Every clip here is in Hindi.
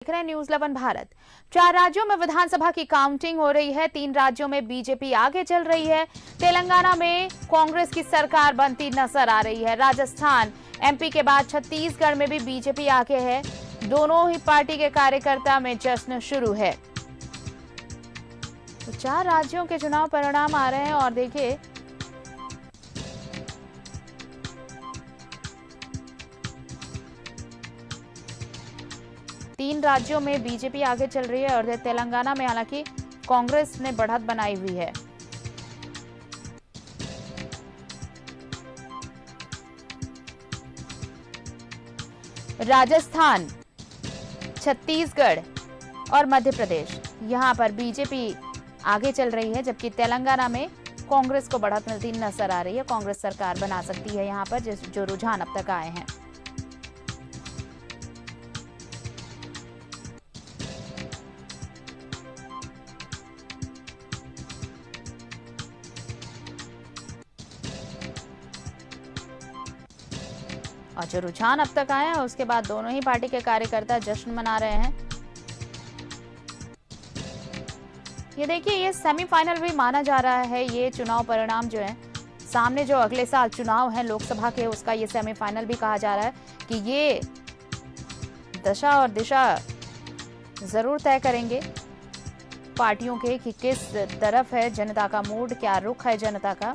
देख रहे हैं न्यूज 11 भारत। 4 राज्यों में विधानसभा की काउंटिंग हो रही है। 3 राज्यों में बीजेपी आगे चल रही है। तेलंगाना में कांग्रेस की सरकार बनती नजर आ रही है। राजस्थान, एमपी के बाद छत्तीसगढ़ में भी बीजेपी आगे है। दोनों ही पार्टी के कार्यकर्ता में जश्न शुरू है। तो 4 राज्यों के चुनाव परिणाम आ रहे हैं और देखिए तीन राज्यों में बीजेपी आगे चल रही है और तेलंगाना में हालांकि कांग्रेस ने बढ़त बनाई हुई है। राजस्थान, छत्तीसगढ़ और मध्य प्रदेश, यहां पर बीजेपी आगे चल रही है, जबकि तेलंगाना में कांग्रेस को बढ़त मिलती नजर आ रही है। कांग्रेस सरकार बना सकती है यहां पर, जो रुझान अब तक आए हैं। और जो रुझान अब तक आए हैं उसके बाद दोनों ही पार्टी के कार्यकर्ता जश्न मना रहे हैं। ये देखिए, ये सेमीफाइनल भी माना जा रहा है। ये चुनाव परिणाम जो है, सामने जो अगले साल चुनाव है लोकसभा के, उसका ये सेमीफाइनल भी कहा जा रहा है कि ये दशा और दिशा जरूर तय करेंगे पार्टियों के कि किस तरफ है जनता का मूड, क्या रुख है जनता का।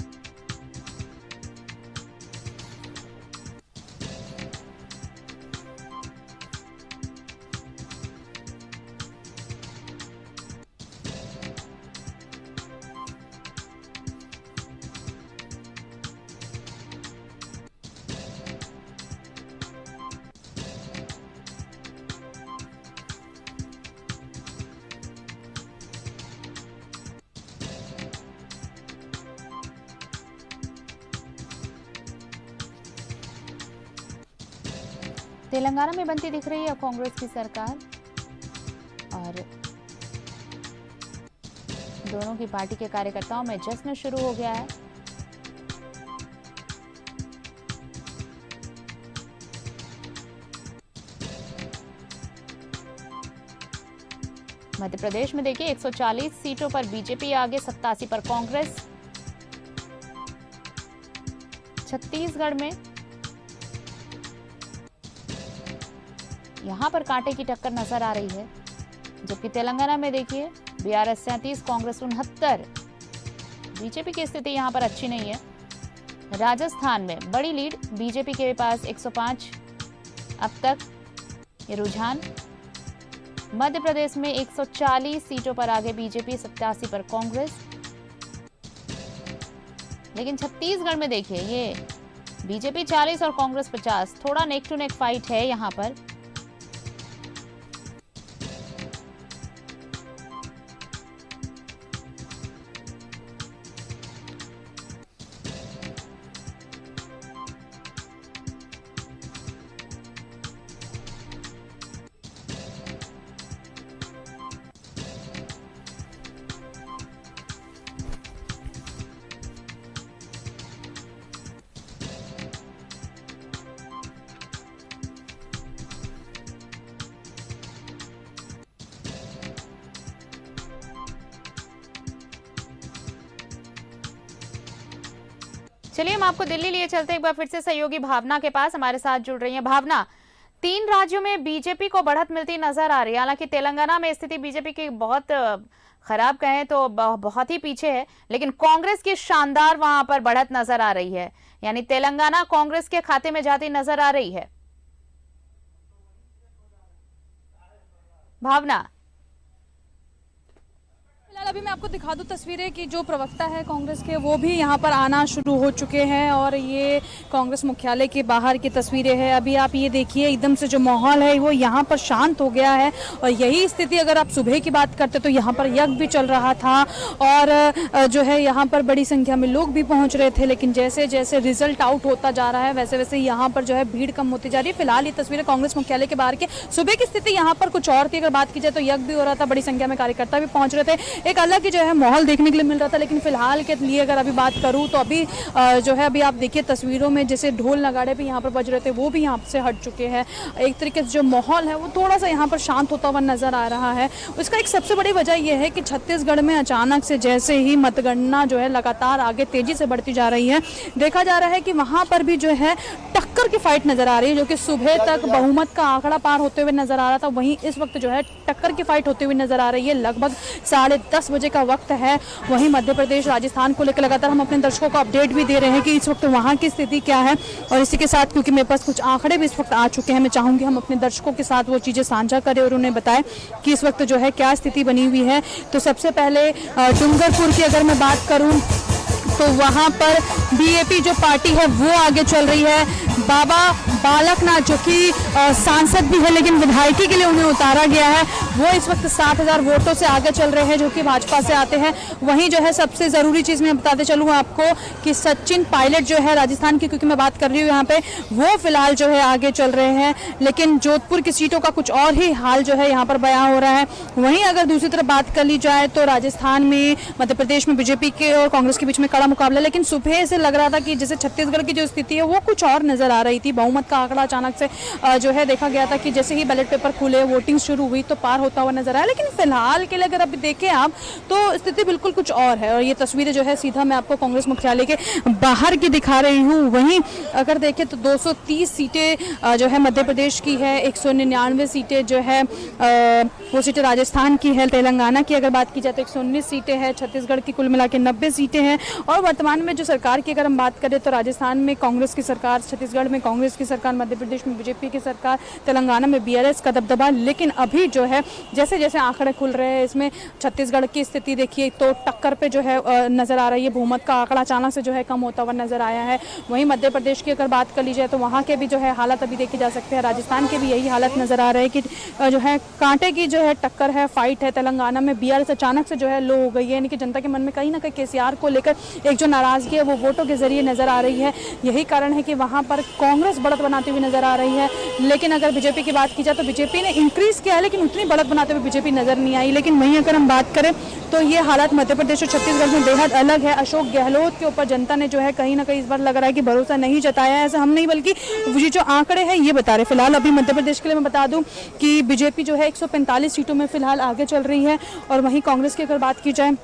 तेलंगाना में बनती दिख रही है कांग्रेस की सरकार और दोनों की पार्टी के कार्यकर्ताओं में जश्न शुरू हो गया है। मध्य प्रदेश में देखिए 140 सीटों पर बीजेपी आगे, 87 पर कांग्रेस। छत्तीसगढ़ में यहां पर कांटे की टक्कर नजर आ रही है, जबकि तेलंगाना में देखिए बीआरएस 37, कांग्रेस 69। बीजेपी की स्थिति यहां पर अच्छी नहीं है। राजस्थान में बड़ी लीड बीजेपी के पास 105 अब तक ये रुझान। मध्य प्रदेश में 140 सीटों पर आगे बीजेपी, 87 पर कांग्रेस। लेकिन छत्तीसगढ़ में देखिए ये बीजेपी 40 और कांग्रेस 50, थोड़ा नेक टू नेक फाइट है यहां पर। चलिए हम आपको दिल्ली लिए चलते हैं। एक बार फिर से सहयोगी भावना के पास हमारे साथ जुड़ रही है। भावना, 3 राज्यों में बीजेपी को बढ़त मिलती नजर आ रही है। हालांकि तेलंगाना में स्थिति बीजेपी की बहुत खराब कहें तो बहुत ही पीछे है, लेकिन कांग्रेस की शानदार वहां पर बढ़त नजर आ रही है। यानी तेलंगाना कांग्रेस के खाते में जाती नजर आ रही है। भावना, फिलहाल अभी मैं आपको दिखा दूं तस्वीरें कि जो प्रवक्ता है कांग्रेस के वो भी यहां पर आना शुरू हो चुके हैं और ये कांग्रेस मुख्यालय के बाहर की तस्वीरें हैं। अभी आप ये देखिए, एकदम से जो माहौल है वो यहां पर शांत हो गया है। और यही स्थिति अगर आप सुबह की बात करते तो यहां पर यज्ञ भी चल रहा था और जो है यहां पर बड़ी संख्या में लोग भी पहुंच रहे थे। लेकिन जैसे जैसे रिजल्ट आउट होता जा रहा है वैसे वैसे यहाँ पर जो है भीड़ कम होती जा रही है। फिलहाल ये तस्वीरें कांग्रेस मुख्यालय के बाहर की। सुबह की स्थिति यहाँ पर कुछ और थी। अगर बात की जाए तो यज्ञ भी हो रहा था, बड़ी संख्या में कार्यकर्ता भी पहुंच रहे थे। एक अलग ही जो है माहौल देखने के लिए मिल रहा था। लेकिन फिलहाल के लिए अगर अभी बात करूं तो अभी जो है अभी आप देखिए तस्वीरों में जैसे ढोल नगाड़े भी यहाँ पर बज रहे थे वो भी यहाँ से हट चुके हैं। एक तरीके से जो माहौल है वो थोड़ा सा यहाँ पर शांत होता हुआ नजर आ रहा है। उसका एक सबसे बड़ी वजह यह है कि छत्तीसगढ़ में अचानक से जैसे ही मतगणना जो है लगातार आगे तेजी से बढ़ती जा रही है, देखा जा रहा है कि वहां पर भी जो है टक्कर की फाइट नजर आ रही है, जो कि सुबह तक बहुमत का आंकड़ा पार होते हुए नजर आ रहा था, वहीं इस वक्त जो है टक्कर की फाइट होती हुई नजर आ रही है। लगभग 10:30 बजे का वक्त है। वहीं मध्य प्रदेश राजस्थान को लेकर लगातार हम अपने दर्शकों को अपडेट भी दे रहे हैं कि इस वक्त वहां की स्थिति क्या है। और इसी के साथ क्योंकि मेरे पास कुछ आंकड़े भी इस वक्त आ चुके हैं, मैं चाहूंगी हम अपने दर्शकों के साथ वो चीजें साझा करें और उन्हें बताएं कि इस वक्त जो है क्या स्थिति बनी हुई है। तो सबसे पहले डूंगरपुर की अगर मैं बात करूं तो वहां पर बीएपी जो पार्टी है वो आगे चल रही है। बाबा बालकनाथ जो कि सांसद भी है लेकिन विधायकी के लिए उन्हें उतारा गया है, वो इस वक्त 7,000 वोटों से आगे चल रहे हैं जो कि भाजपा से आते हैं। वहीं जो है सबसे जरूरी चीज मैं बताते चलूँ आपको कि सचिन पायलट जो है राजस्थान की, क्योंकि मैं बात कर रही हूँ यहाँ पे, वो फिलहाल जो है आगे चल रहे हैं। लेकिन जोधपुर की सीटों का कुछ और ही हाल जो है यहाँ पर बयां हो रहा है। वहीं अगर दूसरी तरफ बात कर ली जाए तो राजस्थान में मध्य प्रदेश में बीजेपी के और कांग्रेस के बीच में कड़ा मुकाबला, लेकिन सुबह से लग रहा था कि जैसे छत्तीसगढ़ की जो स्थिति है वो कुछ और नजर आ रही थी। बहुमत का आंकड़ा अचानक से जो है देखा गया था कि जैसे ही बैलेट पेपर खुले, वोटिंग शुरू हुई तो पार होता हुआ नजर आया। लेकिन फिलहाल के लिए अगर अभी देखें आप तो स्थिति बिल्कुल कुछ और है। और ये तस्वीरें जो है सीधा मैं आपको कांग्रेस मुख्यालय के बाहर की दिखा रही हूँ। वहीं अगर देखें तो 230 सीटें जो है मध्य प्रदेश की है, 199 सीटें जो है वो सीटें राजस्थान की है। तेलंगाना की अगर बात की जाए तो 119 सीटें हैं। छत्तीसगढ़ की कुल मिला के 90 सीटें हैं। और वर्तमान में जो सरकार की अगर हम बात करें तो राजस्थान में कांग्रेस की सरकार, छत्तीसगढ़ में कांग्रेस की सरकार, मध्य प्रदेश में बीजेपी की सरकार, तेलंगाना में बीआरएस का दबदबा। लेकिन अभी जो है जैसे जैसे आंकड़े खुल रहे हैं इसमें छत्तीसगढ़ की स्थिति देखिए तो टक्कर पे जो है नजर आ रही है। बहुमत का आंकड़ा अचानक से जो है कम होता हुआ नजर आया है। वहीं मध्य प्रदेश की अगर बात कर ली जाए तो वहाँ के भी जो है हालात अभी देखे जा सकते हैं। राजस्थान के भी यही हालत नजर आ रहा है कि जो है कांटे की जो है टक्कर है, फाइट है। तेलंगाना में बीआरएस अचानक से जो है लो हो गई है, यानी कि जनता के मन में कहीं ना कहीं केसीआर को लेकर एक जो नाराजगी है वो वोटों के जरिए नजर आ रही है। यही कारण है कि वहां पर कांग्रेस बढ़त बनाती हुई नजर आ रही है। लेकिन अगर बीजेपी की बात की जाए तो बीजेपी ने इंक्रीज किया है लेकिन उतनी बढ़त बनाते हुए बीजेपी नजर नहीं आई। लेकिन वहीं अगर हम बात करें तो ये हालात मध्य प्रदेश और छत्तीसगढ़ में बेहद अलग है। अशोक गहलोत के ऊपर जनता ने जो है कहीं ना कहीं इस बार लग रहा है कि भरोसा नहीं जताया है। ऐसा हम नहीं बल्कि ये जो आंकड़े हैं ये बता रहे। फिलहाल अभी मध्य प्रदेश के लिए मैं बता दूं कि बीजेपी जो है 145 सीटों में फिलहाल आगे चल रही है। और वहीं कांग्रेस की अगर बात की जाए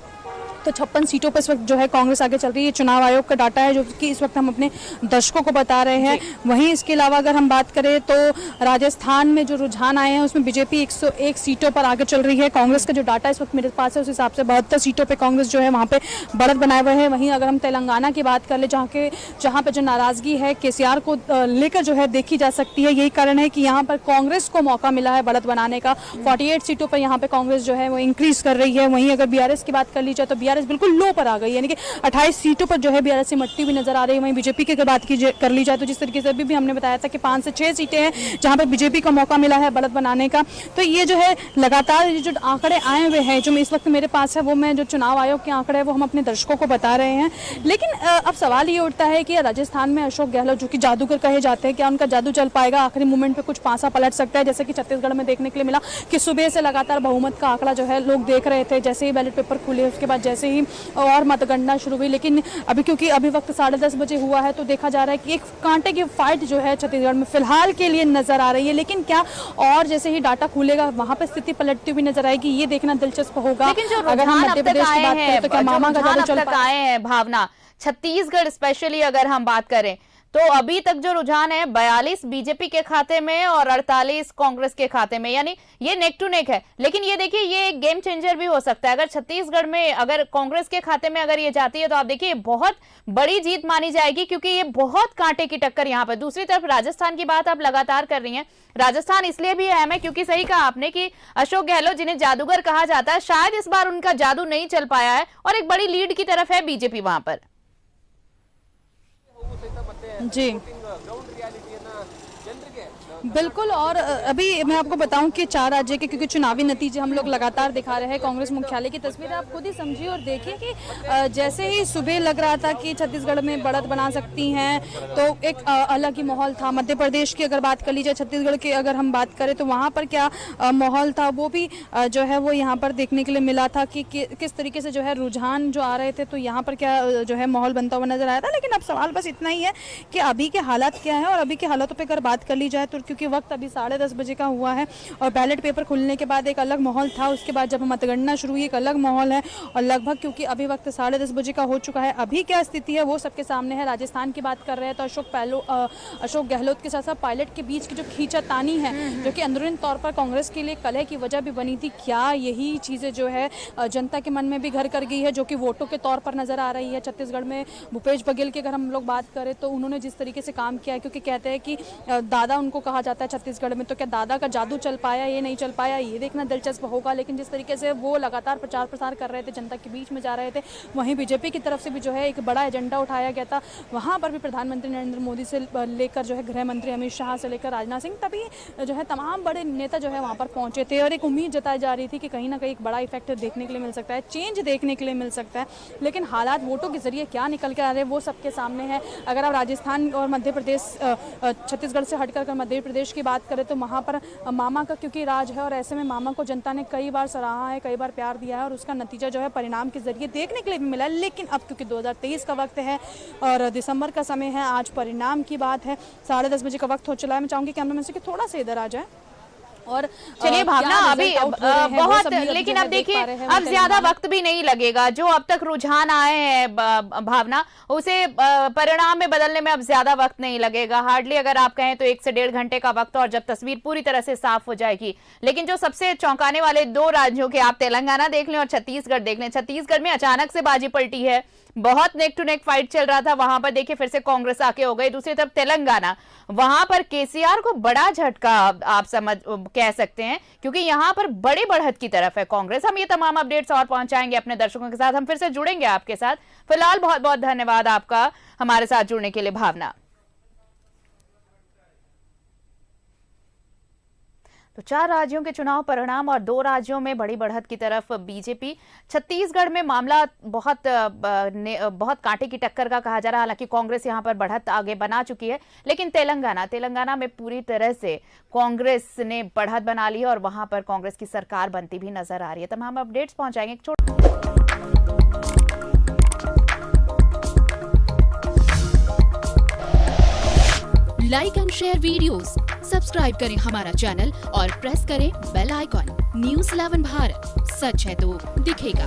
तो 56 सीटों पर इस वक्त जो है कांग्रेस आगे चल रही है। चुनाव आयोग का डाटा है जो कि इस वक्त हम अपने दर्शकों को बता रहे हैं। वहीं इसके अलावा अगर हम बात करें तो राजस्थान में जो रुझान आए हैं उसमें बीजेपी 101 सीटों पर आगे चल रही है। कांग्रेस का जो डाटा इस वक्त मेरे पास है उस हिसाब से 72 सीटों पर कांग्रेस जो है वहाँ पे बढ़त बनाए हुए हैं। वहीं अगर हम तेलंगाना की बात कर ले जहाँ पे जो नाराजगी है केसीआर को लेकर जो है देखी जा सकती है। यही कारण है कि यहाँ पर कांग्रेस को मौका मिला है बढ़त बनाने का। 48 सीटों पर यहाँ पे कांग्रेस जो है वो इंक्रीज कर रही है। वहीं अगर बीआरएस की बात कर ली जाए तो बीआरएस बिल्कुल लो पर आ गई, यानी कि 28 सीटों पर जो है बीआरएस से मट्टी भी नजर आ रही है। वहीं बीजेपी की बात कर ली जाए तो जिस तरीके से अभी भी हमने बताया था कि 5 से 6 सीटें हैं जहां पर बीजेपी को मौका मिला है बढ़त बनाने का। तो ये जो है लगातार ये जो आंकड़े आए हुए हैं जो इस वक्त मेरे पास है वो मैं जो चुनाव आयोग के आंकड़े वो हम अपने दर्शकों को बता रहे हैं। लेकिन अब सवाल ये उठता है कि राजस्थान में अशोक गहलोत जो कि जादूगर कहे जाते हैं, क्या उनका जादू चल पाएगा? आखिरी मोमेंट पे कुछ पासा पलट सकता है, जैसे कि छत्तीसगढ़ में देखने के लिए मिला कि सुबह से लगातार बहुमत का आंकड़ा जो है लोग देख रहे थे। जैसे ही बैलेट पेपर खुले उसके बाद जैसे ही और मतगणना शुरू हुई, लेकिन अभी क्योंकि अभी वक्त 10:30 बजे हुआ है तो देखा जा रहा है कि एक कांटे की फाइट जो है छत्तीसगढ़ में फिलहाल के लिए नजर आ रही है। लेकिन क्या और जैसे ही डाटा खुलेगा वहां पे स्थिति पलटती हुई नजर आएगी, ये देखना दिलचस्प होगा। लेकिन जो अगर हम मध्य प्रदेश की बात करें तो क्या मामा का जादू चल पाए हैं? भावना, छत्तीसगढ़ स्पेशली अगर हम बात करें तो अभी तक जो रुझान है 42 बीजेपी के खाते में और 48 कांग्रेस के खाते में, यानी ये नेक टू नेक है। लेकिन ये देखिए ये एक गेम चेंजर भी हो सकता है। अगर छत्तीसगढ़ में अगर कांग्रेस के खाते में अगर ये जाती है तो आप देखिए बहुत बड़ी जीत मानी जाएगी क्योंकि ये बहुत कांटे की टक्कर यहाँ पर। दूसरी तरफ राजस्थान की बात आप लगातार कर रही हैं। राजस्थान इसलिए भी अहम है क्योंकि सही कहा आपने कि अशोक गहलोत जिन्हें जादूगर कहा जाता है, शायद इस बार उनका जादू नहीं चल पाया है और एक बड़ी लीड की तरफ है बीजेपी वहां पर। जी बिल्कुल। और अभी मैं आपको बताऊं कि 4 राज्य के क्योंकि चुनावी नतीजे हम लोग लगातार दिखा रहे हैं, कांग्रेस मुख्यालय की तस्वीर आप खुद ही समझिए और देखिए कि जैसे ही सुबह लग रहा था कि छत्तीसगढ़ में बढ़त बना सकती हैं, तो एक अलग ही माहौल था। मध्य प्रदेश की अगर बात कर लीजिए, छत्तीसगढ़ की अगर हम बात करें तो वहाँ पर क्या माहौल था, वो भी जो है वो यहाँ पर देखने के लिए मिला था कि किस तरीके से जो है रुझान जो आ रहे थे, तो यहाँ पर क्या जो है माहौल बनता हुआ नजर आया था। लेकिन अब सवाल बस इतना ही है कि अभी के हालात क्या है, और अभी के हालातों पर अगर बात कर ली जाए तो क्योंकि वक्त अभी 10:30 बजे का हुआ है और बैलेट पेपर खुलने के बाद एक अलग माहौल था, उसके बाद जब मतगणना शुरू हुई एक अलग माहौल है, और लगभग क्योंकि अभी वक्त 10:30 बजे का हो चुका है, अभी क्या स्थिति है वो सबके सामने है। राजस्थान की बात कर रहे हैं तो अशोक गहलोत के साथ साथ पायलट के बीच की जो खींचातानी है, जो कि अंदरूनी तौर पर कांग्रेस के लिए कलह की वजह भी बनी थी, क्या यही चीज़ें जो है जनता के मन में भी घर कर गई है, जो कि वोटों के तौर पर नजर आ रही है। छत्तीसगढ़ में भूपेश बघेल की अगर हम लोग बात करें तो उन्होंने जिस तरीके से काम किया है, क्योंकि कहते हैं कि दादा उनको कहा जाता है छत्तीसगढ़ में, तो क्या दादा का जादू चल पाया, ये नहीं चल पाया, ये देखना दिलचस्प होगा। लेकिन जिस तरीके से वो लगातार प्रचार प्रसार कर रहे थे, जनता के बीच में जा रहे थे, वहीं बीजेपी की तरफ से भी जो है एक बड़ा एजेंडा उठाया गया था। वहाँ पर भी प्रधानमंत्री नरेंद्र मोदी से लेकर जो है गृह मंत्री अमित शाह से लेकर राजनाथ सिंह, तभी जो है तमाम बड़े नेता जो है वहाँ पर पहुंचे थे, और एक उम्मीद जताई जा रही थी कि कहीं ना कहीं एक बड़ा इफेक्ट देखने के लिए मिल सकता है, चेंज देखने के लिए मिल सकता है। लेकिन हालात वोटों के जरिए क्या निकल के आ रहे हैं वो सबके सामने है। अगर आप राजस्थान और मध्य प्रदेश, छत्तीसगढ़ से हटकर मध्य प्रदेश की बात करें तो वहाँ पर मामा का क्योंकि राज है, और ऐसे में मामा को जनता ने कई बार सराहा है, कई बार प्यार दिया है, और उसका नतीजा जो है परिणाम के जरिए देखने के लिए भी मिला है। लेकिन अब क्योंकि 2023 का वक्त है और दिसंबर का समय है, आज परिणाम की बात है, 10:30 बजे का वक्त हो चला है। मैं चाहूंगी कैमरामैन से कि थोड़ा सा इधर आ जाए। और चलिए भावना, अभी बहुत, लेकिन अब देखिए अब ज्यादा वक्त भी नहीं लगेगा, जो अब तक रुझान आए हैं भावना, उसे परिणाम में बदलने में अब ज्यादा वक्त नहीं लगेगा। हार्डली अगर आप कहें तो 1 से 1.5 घंटे का वक्त, और जब तस्वीर पूरी तरह से साफ हो जाएगी। लेकिन जो सबसे चौंकाने वाले 2 राज्यों के, आप तेलंगाना देख लें और छत्तीसगढ़ देख लें, छत्तीसगढ़ में अचानक से बाजी पलटी है, बहुत नेक टू नेक फाइट चल रहा था, वहां पर देखिए फिर से कांग्रेस आके हो गई। दूसरी तरफ तेलंगाना, वहां पर केसीआर को बड़ा झटका आप समझ कह सकते हैं, क्योंकि यहां पर बड़ी बढ़त की तरफ है कांग्रेस। हम ये तमाम अपडेट्स और पहुंचाएंगे अपने दर्शकों के साथ, हम फिर से जुड़ेंगे आपके साथ। फिलहाल बहुत बहुत धन्यवाद आपका हमारे साथ जुड़ने के लिए भावना। तो 4 राज्यों के चुनाव परिणाम और 2 राज्यों में बड़ी बढ़त की तरफ बीजेपी। छत्तीसगढ़ में मामला बहुत कांटे की टक्कर का कहा जा रहा है, हालांकि कांग्रेस यहां पर बढ़त आगे बना चुकी है। लेकिन तेलंगाना में पूरी तरह से कांग्रेस ने बढ़त बना ली है और वहां पर कांग्रेस की सरकार बनती भी नजर आ रही है। तमाम अपडेट्स पहुंचाएंगे। Like and share videos, subscribe करें हमारा चैनल और प्रेस करें बेल आइकॉन। न्यूज़ 11 भारत, सच है तो दिखेगा।